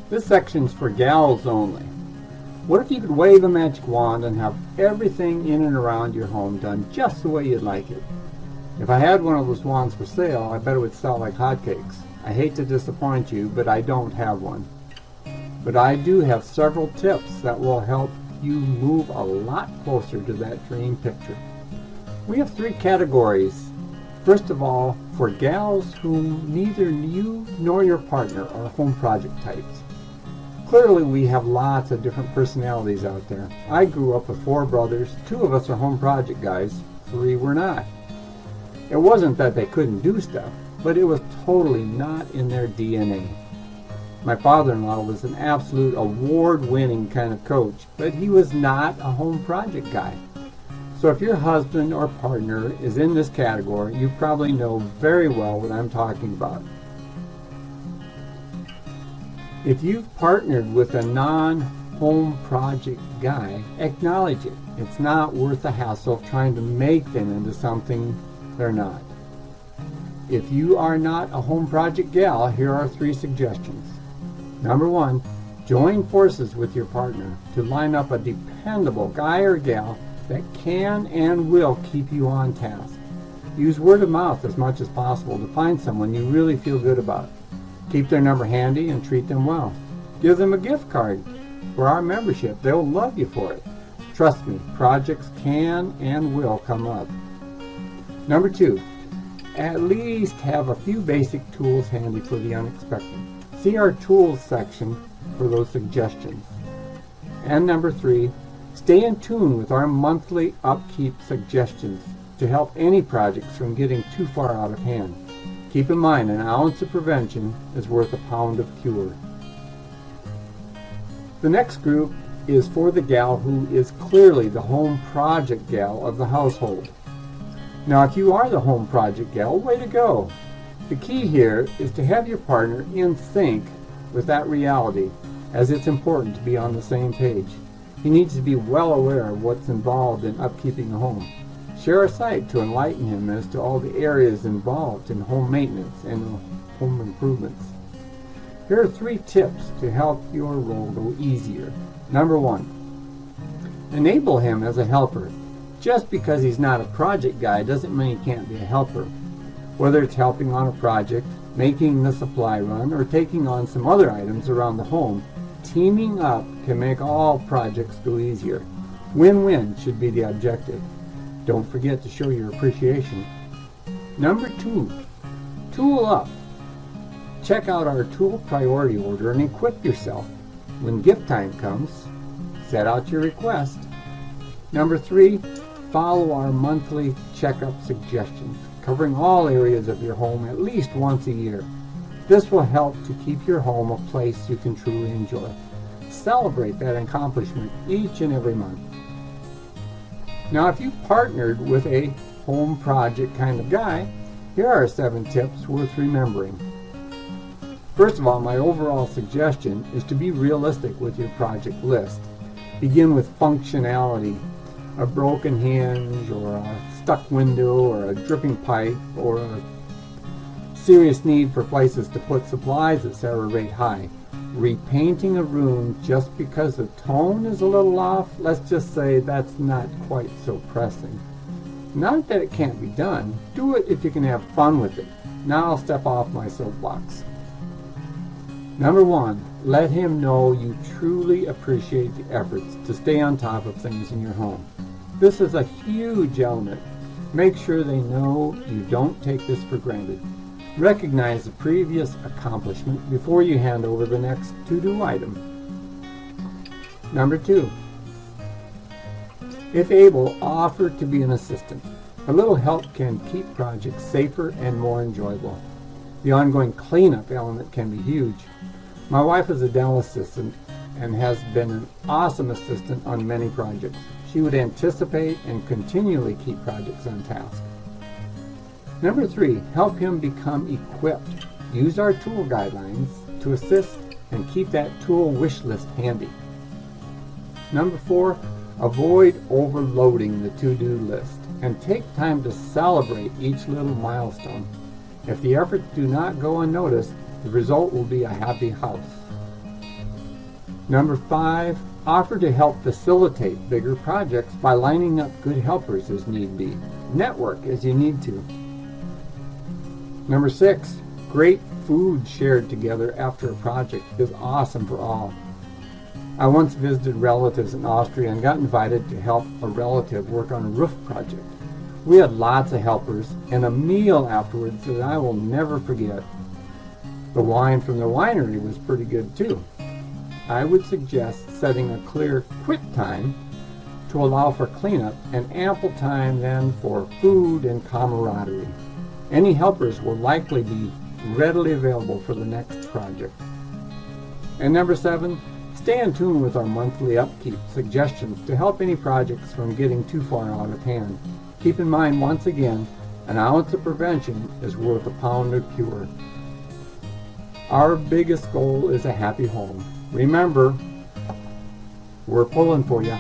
This section's for gals only. What if you could wave a magic wand and have everything in and around your home done just the way you'd like it? If I had one of those wands for sale, I bet it would sell like hotcakes. I hate to disappoint you, but I don't have one. But I do have several tips that will help you move a lot closer to that dream picture. We have 3 categories. First of all, for gals whom neither you nor your partner are home project types. Clearly we have lots of different personalities out there. I grew up with 4 brothers. 2 of us are home project guys, 3 were not. It wasn't that they couldn't do stuff, but it was totally not in their DNA. My father-in-law was an absolute award-winning kind of coach, but he was not a home project guy. So if your husband or partner is in this category, you probably know very well what I'm talking about. If you've partnered with a non-home project guy, acknowledge it. It's not worth the hassle of trying to make them into something they're not. If you are not a home project gal, here are 3 suggestions. Number 1, join forces with your partner to line up a dependable guy or gal that can and will keep you on task. Use word of mouth as much as possible to find someone you really feel good about. Keep their number handy and treat them well. Give them a gift card for our membership. They'll love you for it. Trust me, projects can and will come up. Number 2, at least have a few basic tools handy for the unexpected. See our tools section for those suggestions. And number 3, stay in tune with our monthly upkeep suggestions to help any projects from getting too far out of hand. Keep in mind, an ounce of prevention is worth a pound of cure. The next group is for the gal who is clearly the home project gal of the household. Now, if you are the home project gal, way to go. The key here is to have your partner in sync with that reality, as it's important to be on the same page. He needs to be well aware of what's involved in upkeeping a home. Share a site to enlighten him as to all the areas involved in home maintenance and home improvements. Here are 3 tips to help your role go easier. Number 1, enable him as a helper. Just because he's not a project guy doesn't mean he can't be a helper. Whether it's helping on a project, making the supply run, or taking on some other items around the home, teaming up can make all projects go easier. Win-win should be the objective. Don't forget to show your appreciation. Number 2, tool up. Check out our tool priority order and equip yourself. When gift time comes, set out your request. Number 3, follow our monthly checkup suggestions, covering all areas of your home at least once a year. This will help to keep your home a place you can truly enjoy. Celebrate that accomplishment each and every month. Now, if you've partnered with a home project kind of guy, here are 7 tips worth remembering. First of all, my overall suggestion is to be realistic with your project list. Begin with functionality. A broken hinge, or a stuck window, or a dripping pipe, or a serious need for places to put supplies, etc. rate high. Repainting a room just because the tone is a little off, let's just say that's not quite so pressing. Not that it can't be done. Do it if you can have fun with it. Now I'll step off my soapbox. Number 1, let him know you truly appreciate the efforts to stay on top of things in your home. This is a huge element. Make sure they know you don't take this for granted. Recognize the previous accomplishment before you hand over the next to-do item. Number 2, if able, offer to be an assistant. A little help can keep projects safer and more enjoyable. The ongoing cleanup element can be huge. My wife is a dental assistant and has been an awesome assistant on many projects. She would anticipate and continually keep projects on task. Number 3, help him become equipped. Use our tool guidelines to assist and keep that tool wish list handy. Number 4, avoid overloading the to-do list and take time to celebrate each little milestone. If the efforts do not go unnoticed, the result will be a happy house. Number 5, offer to help facilitate bigger projects by lining up good helpers as need be. Network as you need to. Number 6, great food shared together after a project is awesome for all. I once visited relatives in Austria and got invited to help a relative work on a roof project. We had lots of helpers and a meal afterwards that I will never forget. The wine from the winery was pretty good too. I would suggest setting a clear quit time to allow for cleanup and ample time then for food and camaraderie. Any helpers will likely be readily available for the next project. And number 7, stay in tune with our monthly upkeep suggestions to help any projects from getting too far out of hand. Keep in mind, once again, an ounce of prevention is worth a pound of cure. Our biggest goal is a happy home. Remember, we're pulling for you.